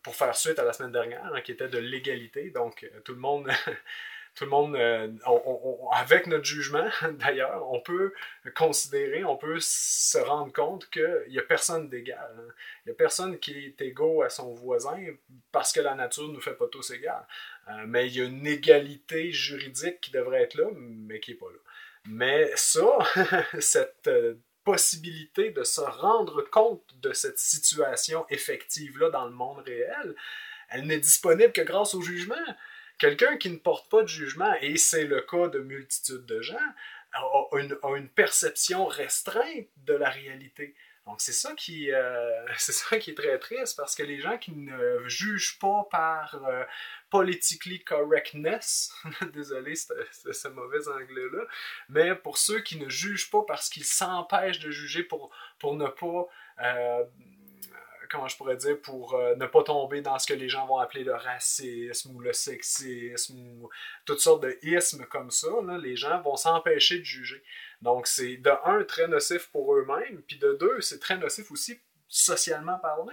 pour faire suite à la semaine dernière, hein, qui était de l'égalité. Donc, tout le monde, avec notre jugement, d'ailleurs, on peut considérer, on peut se rendre compte qu'il n'y a personne d'égal. Hein. Il n'y a personne qui est égaux à son voisin parce que la nature ne nous fait pas tous égales. Mais il y a une égalité juridique qui devrait être là, mais qui n'est pas là. Mais ça, cette possibilité de se rendre compte de cette situation effective-là dans le monde réel, elle n'est disponible que grâce au jugement. Quelqu'un qui ne porte pas de jugement, et c'est le cas de multitudes de gens, a une perception restreinte de la réalité. Donc c'est ça qui est très triste, parce que les gens qui ne jugent pas par politically correctness, désolé ce mauvais anglais-là, mais pour ceux qui ne jugent pas parce qu'ils s'empêchent de juger pour ne pas... comment je pourrais dire, pour ne pas tomber dans ce que les gens vont appeler le racisme ou le sexisme ou toutes sortes de ismes comme ça, là, les gens vont s'empêcher de juger. Donc c'est de un, très nocif pour eux-mêmes, puis de deux, c'est très nocif aussi socialement parlant,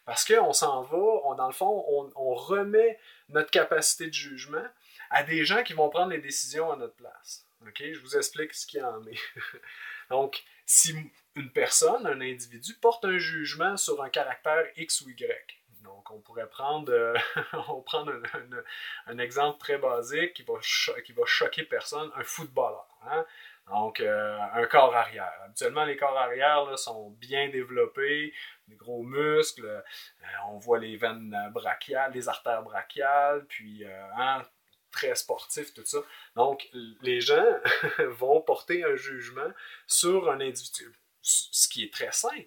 parce qu'on s'en va, dans le fond, on remet notre capacité de jugement à des gens qui vont prendre les décisions à notre place. Okay? Je vous explique ce qu'il y en est. Donc, si une personne, un individu, porte un jugement sur un caractère X ou Y, donc on pourrait prendre, un exemple très basique qui va choquer personne, un footballeur. Hein? Donc, un corps arrière. Habituellement, les corps arrière là, sont bien développés, des gros muscles, on voit les veines brachiales, les artères brachiales, puis très sportif, tout ça. Donc, les gens vont porter un jugement sur un individu, ce qui est très sain,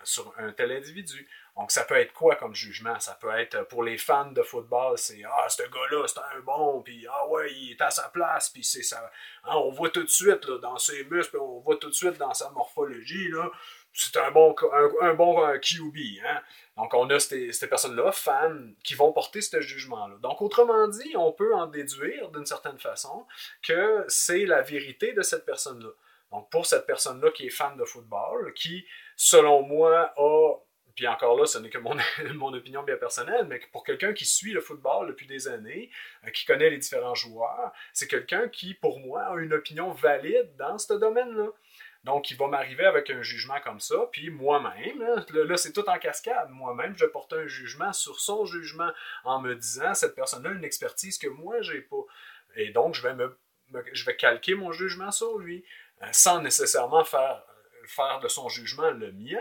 sur un tel individu. Donc, ça peut être quoi comme jugement? Ça peut être, pour les fans de football, c'est « Ah, ce gars-là, c'est un bon, puis ah ouais, il est à sa place, puis c'est ça. Hein, on voit tout de suite là, dans ses muscles, on voit tout de suite dans sa morphologie, là, c'est un bon QB. Hein? Donc, on a ces personnes-là, fans, qui vont porter ce jugement-là. Donc, autrement dit, on peut en déduire, d'une certaine façon, que c'est la vérité de cette personne-là. Donc, pour cette personne-là qui est fan de football, qui, selon moi, a... Puis encore là, ce n'est que mon opinion bien personnelle, mais pour quelqu'un qui suit le football depuis des années, qui connaît les différents joueurs, c'est quelqu'un qui, pour moi, a une opinion valide dans ce domaine-là. Donc, il va m'arriver avec un jugement comme ça, puis moi-même, là c'est tout en cascade, moi-même, je vais porter un jugement sur son jugement en me disant, cette personne-là a une expertise que moi, j'ai pas. Et donc, je vais calquer mon jugement sur lui, sans nécessairement faire de son jugement le mien,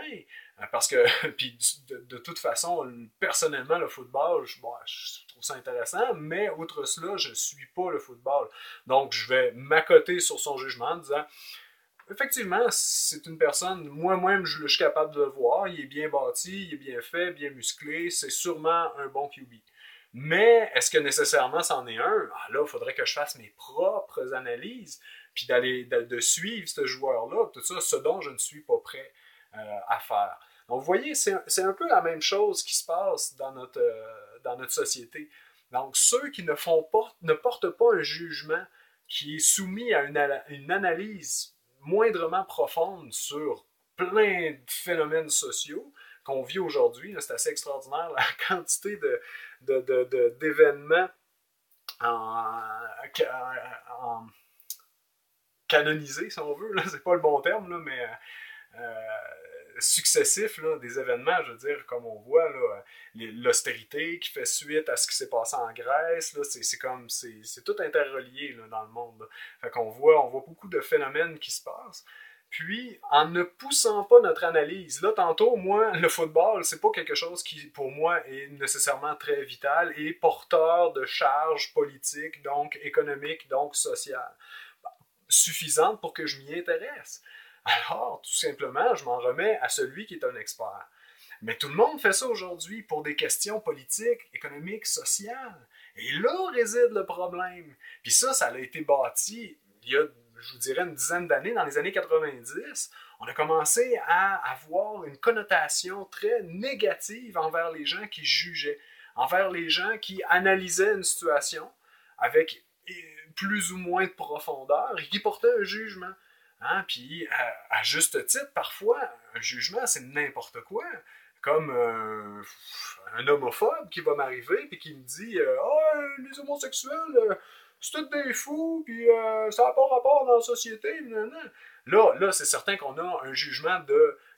parce que, puis de toute façon, personnellement, le football, je trouve ça intéressant, mais outre cela, je ne suis pas le football. Donc, je vais m'accoter sur son jugement en disant, effectivement, c'est une personne, moi-même, je suis capable de le voir, il est bien bâti, il est bien fait, bien musclé, c'est sûrement un bon QB. Mais est-ce que nécessairement c'en est un? Ah là, il faudrait que je fasse mes propres analyses, puis de suivre ce joueur-là, tout ça, ce dont je ne suis pas prêt à faire. Donc, vous voyez, c'est un peu la même chose qui se passe dans notre société. Donc, ceux qui ne portent pas un jugement qui est soumis à une analyse moindrement profonde sur plein de phénomènes sociaux qu'on vit aujourd'hui, c'est assez extraordinaire la quantité d'événements en canonisés, si on veut, là, c'est pas le bon terme, là, mais successifs, là, des événements, je veux dire, comme on voit, là, l'austérité qui fait suite à ce qui s'est passé en Grèce, là, c'est tout interrelié là, dans le monde. Là. Fait qu'on voit beaucoup de phénomènes qui se passent. Puis, en ne poussant pas notre analyse, là, tantôt, moi, le football, c'est pas quelque chose qui, pour moi, est nécessairement très vital et porteur de charges politiques, donc économiques, donc sociales, suffisantes pour que je m'y intéresse. Alors, tout simplement, je m'en remets à celui qui est un expert. Mais tout le monde fait ça aujourd'hui pour des questions politiques, économiques, sociales. Et là réside le problème. Puis ça a été bâti il y a, je vous dirais, une dizaine d'années, dans les années 90. On a commencé à avoir une connotation très négative envers les gens qui jugeaient, envers les gens qui analysaient une situation avec plus ou moins de profondeur et qui portaient un jugement. Hein? Puis, à juste titre, parfois, un jugement, c'est n'importe quoi. Comme un homophobe qui va m'arriver et qui me dit ah, les homosexuels, c'est tous des fous, puis ça n'a pas rapport dans la société. Là, c'est certain qu'on a un jugement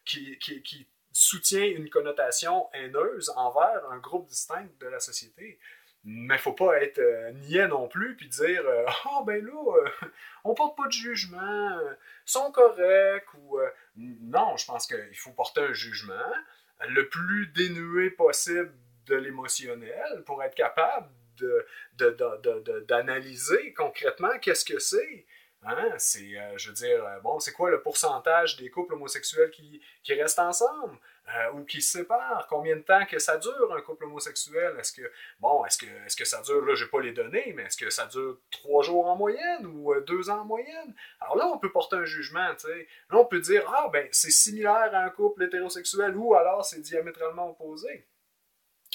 qui soutient une connotation haineuse envers un groupe distinct de la société. Mais faut pas être niais non plus puis dire ah ben là on porte pas de jugement, sont corrects ou non, je pense qu'il faut porter un jugement le plus dénué possible de l'émotionnel pour être capable d'analyser concrètement qu'est-ce que c'est. Hein? C'est, je veux dire, bon, c'est quoi le pourcentage des couples homosexuels qui restent ensemble ou qui se séparent? Combien de temps que ça dure un couple homosexuel? Est-ce que ça dure, là, j'ai pas les données, mais est-ce que ça dure 3 jours en moyenne ou 2 ans en moyenne? Alors là, on peut porter un jugement, tu sais. Là, on peut dire, ah, ben, c'est similaire à un couple hétérosexuel ou alors c'est diamétralement opposé.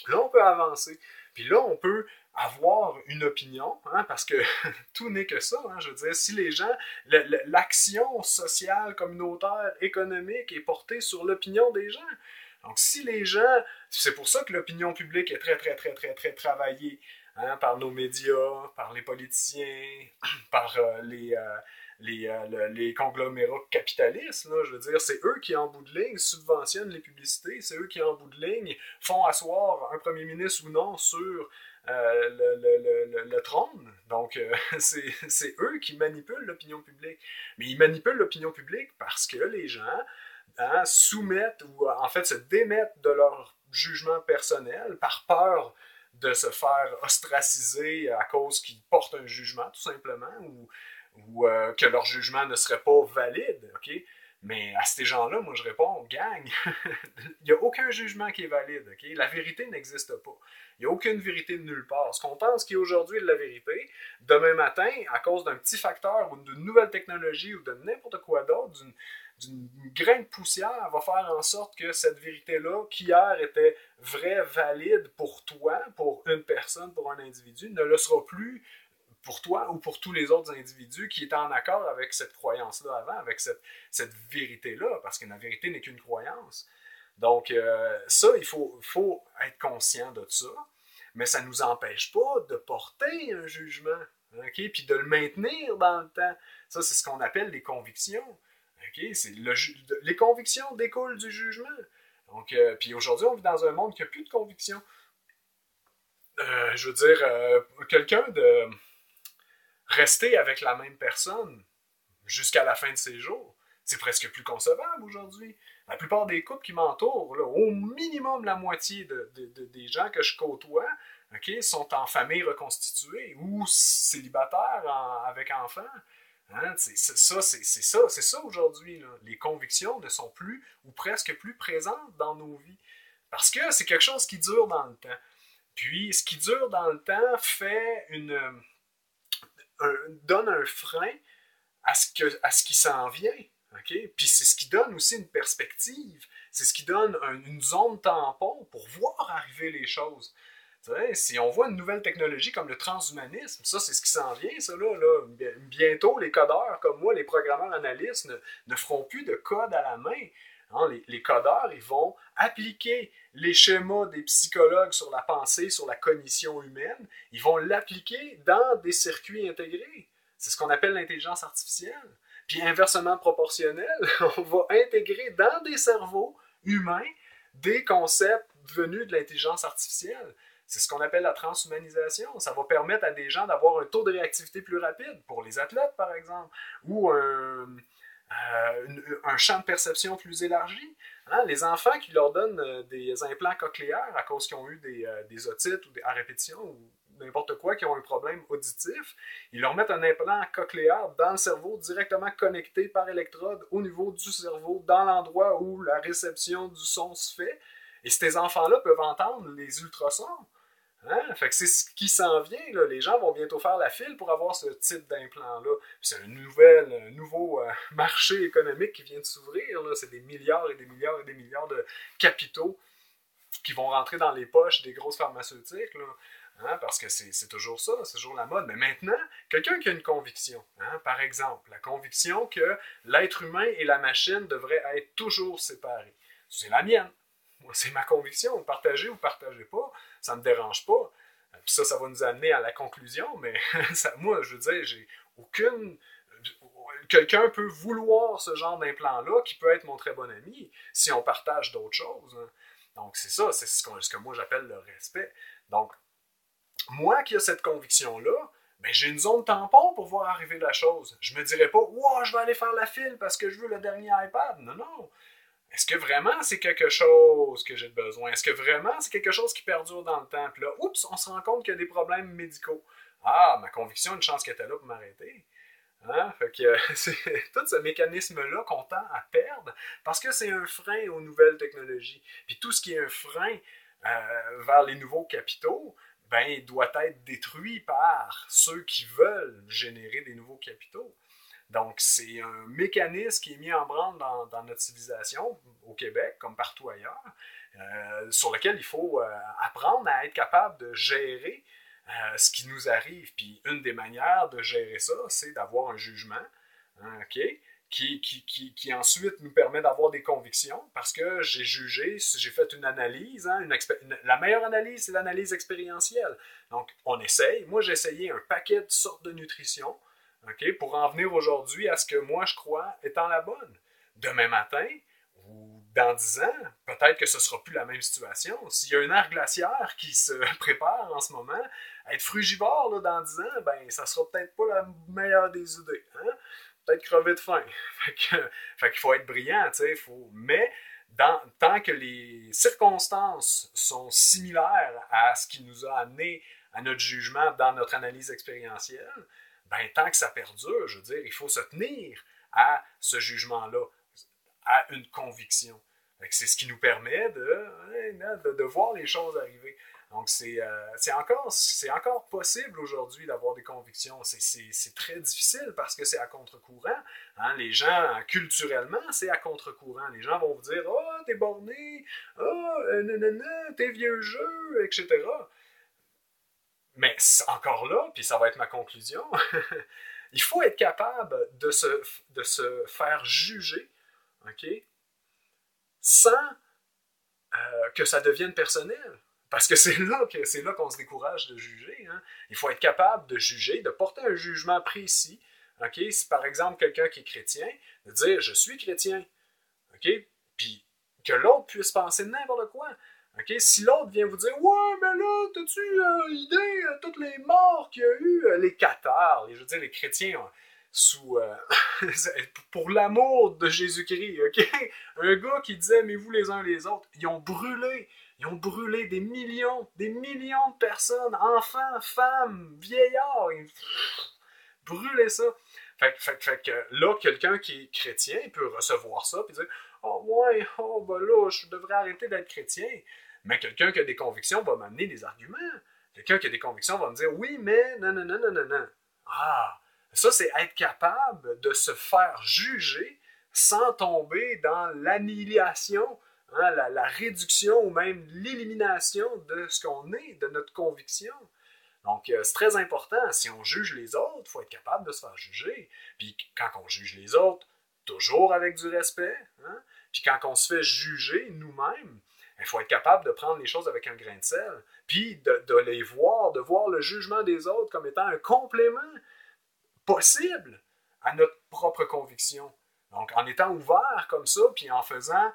Là, on peut avancer. Puis là, on peut avoir une opinion, hein, parce que tout n'est que ça. Hein, je veux dire, si les gens, l'action sociale, communautaire, économique est portée sur l'opinion des gens. Donc, si les gens, c'est pour ça que l'opinion publique est très, très, très, très, très travaillée, hein, par nos médias, par les politiciens, par les conglomérats capitalistes, là, je veux dire, c'est eux qui, en bout de ligne, subventionnent les publicités, c'est eux qui, en bout de ligne, font asseoir un premier ministre ou non sur le trône. Donc, c'est eux qui manipulent l'opinion publique. Mais ils manipulent l'opinion publique parce que les gens soumettent ou en fait se démettent de leur jugement personnel par peur de se faire ostraciser à cause qu'ils portent un jugement, tout simplement, ou que leur jugement ne serait pas valide, ok? Mais à ces gens-là, moi je réponds, gang, il n'y a aucun jugement qui est valide, ok? La vérité n'existe pas. Il n'y a aucune vérité de nulle part. Ce qu'on pense qui est aujourd'hui de la vérité, demain matin, à cause d'un petit facteur ou d'une nouvelle technologie ou de n'importe quoi d'autre, d'une grain de poussière, va faire en sorte que cette vérité-là, qui hier était vraie, valide pour toi, pour une personne, pour un individu, ne le sera plus pour toi ou pour tous les autres individus qui étaient en accord avec cette croyance-là avant, avec cette vérité-là, parce que la vérité n'est qu'une croyance. Donc, ça, il faut être conscient de ça, mais ça ne nous empêche pas de porter un jugement, okay? Puis de le maintenir dans le temps. Ça, c'est ce qu'on appelle les convictions. Okay? Les convictions découlent du jugement. Donc, puis aujourd'hui, on vit dans un monde qui n'a plus de convictions. Je veux dire, quelqu'un de rester avec la même personne jusqu'à la fin de ses jours, c'est presque plus concevable aujourd'hui. La plupart des couples qui m'entourent, là, au minimum la moitié des gens que je côtoie, okay, sont en famille reconstituée ou célibataires avec enfants. Hein, c'est ça aujourd'hui. Là. Les convictions ne sont plus ou presque plus présentes dans nos vies. Parce que c'est quelque chose qui dure dans le temps. Puis, ce qui dure dans le temps donne un frein à ce qui s'en vient. Okay? Puis c'est ce qui donne aussi une perspective. C'est ce qui donne une zone tampon pour voir arriver les choses. T'sais, si on voit une nouvelle technologie comme le transhumanisme, ça c'est ce qui s'en vient, ça là. Bientôt, les codeurs comme moi, les programmeurs analystes, ne feront plus de code à la main. Hein, les codeurs, ils vont appliquer les schémas des psychologues sur la pensée, sur la cognition humaine, ils vont l'appliquer dans des circuits intégrés. C'est ce qu'on appelle l'intelligence artificielle. Puis inversement proportionnel, on va intégrer dans des cerveaux humains des concepts venus de l'intelligence artificielle. C'est ce qu'on appelle la transhumanisation. Ça va permettre à des gens d'avoir un taux de réactivité plus rapide, pour les athlètes par exemple, ou un champ de perception plus élargi. Hein? Les enfants qui leur donnent des implants cochléaires à cause qu'ils ont eu des otites ou à répétition ou n'importe quoi, qui ont un problème auditif, ils leur mettent un implant cochléaire dans le cerveau directement connecté par électrode au niveau du cerveau, dans l'endroit où la réception du son se fait. Et ces enfants-là peuvent entendre les ultrasons. Hein? Fait que c'est ce qui s'en vient. Là. Les gens vont bientôt faire la file pour avoir ce type d'implant-là. C'est un nouveau marché économique qui vient de s'ouvrir. Là. C'est des milliards et des milliards et des milliards de capitaux qui vont rentrer dans les poches des grosses pharmaceutiques. Là. Hein? Parce que c'est toujours ça, c'est toujours la mode. Mais maintenant, quelqu'un qui a une conviction, hein? Par exemple, la conviction que l'être humain et la machine devraient être toujours séparés. C'est la mienne. Moi, c'est ma conviction. Partagez ou partagez pas, ça me dérange pas. Puis ça va nous amener à la conclusion, mais moi, je veux dire, j'ai aucune... Quelqu'un peut vouloir ce genre d'implant-là, qui peut être mon très bon ami, si on partage d'autres choses. Hein. Donc, c'est ça, c'est ce que moi j'appelle le respect. Donc, moi qui ai cette conviction-là, ben, j'ai une zone tampon pour voir arriver la chose. Je me dirais pas, wow, je vais aller faire la file parce que je veux le dernier iPad. Non, non. Est-ce que vraiment c'est quelque chose que j'ai besoin? Est-ce que vraiment c'est quelque chose qui perdure dans le temps? Puis là, oups, on se rend compte qu'il y a des problèmes médicaux. Ah, ma conviction, une chance qu'elle était là pour m'arrêter. Hein? Fait que c'est tout ce mécanisme-là qu'on tend à perdre parce que c'est un frein aux nouvelles technologies. Puis tout ce qui est un frein vers les nouveaux capitaux, ben, doit être détruit par ceux qui veulent générer des nouveaux capitaux. Donc, c'est un mécanisme qui est mis en branle dans notre civilisation, au Québec, comme partout ailleurs, sur lequel il faut apprendre à être capable de gérer ce qui nous arrive. Puis, une des manières de gérer ça, c'est d'avoir un jugement, hein, OK? Qui ensuite nous permet d'avoir des convictions parce que j'ai jugé, j'ai fait une analyse. Hein, la meilleure analyse, c'est l'analyse expérientielle. Donc, on essaye. Moi, j'ai essayé un paquet de sortes de nutrition, okay, pour en venir aujourd'hui à ce que moi, je crois étant la bonne. Demain matin, ou dans 10 ans, peut-être que ce ne sera plus la même situation. S'il y a une ère glaciaire qui se prépare en ce moment, être frugivore là, dans 10 ans, ben, ça ne sera peut-être pas la meilleure des idées. Hein? Peut-être crever de faim. Fait qu'il faut être brillant, tu sais. Mais tant que les circonstances sont similaires à ce qui nous a amené à notre jugement dans notre analyse expérientielle, ben, tant que ça perdure, je veux dire, il faut se tenir à ce jugement-là, à une conviction. C'est ce qui nous permet de voir les choses arriver. Donc, c'est encore possible aujourd'hui d'avoir des convictions. C'est très difficile parce que c'est à contre-courant. Hein? Les gens, culturellement, c'est à contre-courant. Les gens vont vous dire « oh, t'es borné, oh, nanana, t'es vieux jeu, etc. » Mais encore là, puis ça va être ma conclusion, il faut être capable de se faire juger, OK, sans que ça devienne personnel. Parce que c'est là qu'on se décourage de juger. Hein. Il faut être capable de juger, de porter un jugement précis. Okay? Si par exemple quelqu'un qui est chrétien, de dire je suis chrétien, okay? Puis que l'autre puisse penser n'importe quoi. Okay? Si l'autre vient vous dire ouais, mais là, t'as-tu idée toutes les morts qu'il y a eu, les cathares, je veux dire, les chrétiens sous pour l'amour de Jésus-Christ, ok? Un gars qui disait aimez-vous les uns les autres, ils ont brûlé des millions de personnes, enfants, femmes, vieillards, ils brûlaient ça. Fait que là, quelqu'un qui est chrétien peut recevoir ça et dire oh ouais, oh ben là, je devrais arrêter d'être chrétien. Mais quelqu'un qui a des convictions va m'amener des arguments. Quelqu'un qui a des convictions va me dire oui, mais non, non, non, non, non, non. Ah, ça, c'est être capable de se faire juger sans tomber dans l'annihilation, hein, la réduction ou même l'élimination de ce qu'on est, de notre conviction. Donc, c'est très important. Si on juge les autres, il faut être capable de se faire juger. Puis quand on juge les autres, toujours avec du respect. Hein? Puis quand on se fait juger nous-mêmes, il faut être capable de prendre les choses avec un grain de sel. Puis de les voir, de voir le jugement des autres comme étant un complément possible à notre propre conviction. Donc, en étant ouvert comme ça, puis en faisant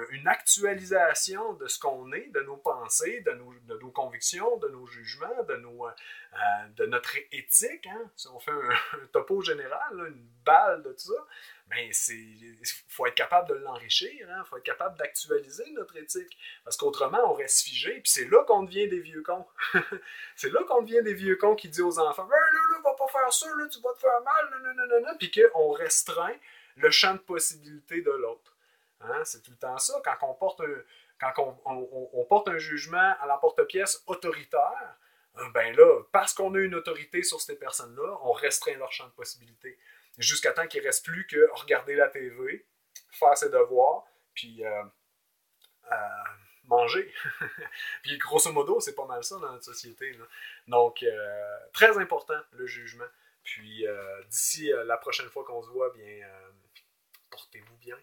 une actualisation de ce qu'on est, de nos pensées, de nos convictions, de nos jugements, de notre éthique, hein? Si on fait un topo général, là, une balle de tout ça, ben il faut être capable de l'enrichir, il hein? Faut être capable d'actualiser notre éthique, parce qu'autrement, on reste figé, puis c'est là qu'on devient des vieux cons. C'est là qu'on devient des vieux cons qui disent aux enfants « là, va pas faire ça, là, tu vas te faire mal, puis qu'on restreint le champ de possibilité de l'autre. Hein? C'est tout le temps ça. Quand on porte un jugement à l'emporte-pièce autoritaire, ben là, parce qu'on a une autorité sur ces personnes-là, on restreint leur champ de possibilité. Jusqu'à temps qu'il ne reste plus que regarder la TV, faire ses devoirs, puis manger. Puis grosso modo, c'est pas mal ça dans notre société. Là. Donc, très important, le jugement. Puis d'ici la prochaine fois qu'on se voit, bien, portez-vous bien.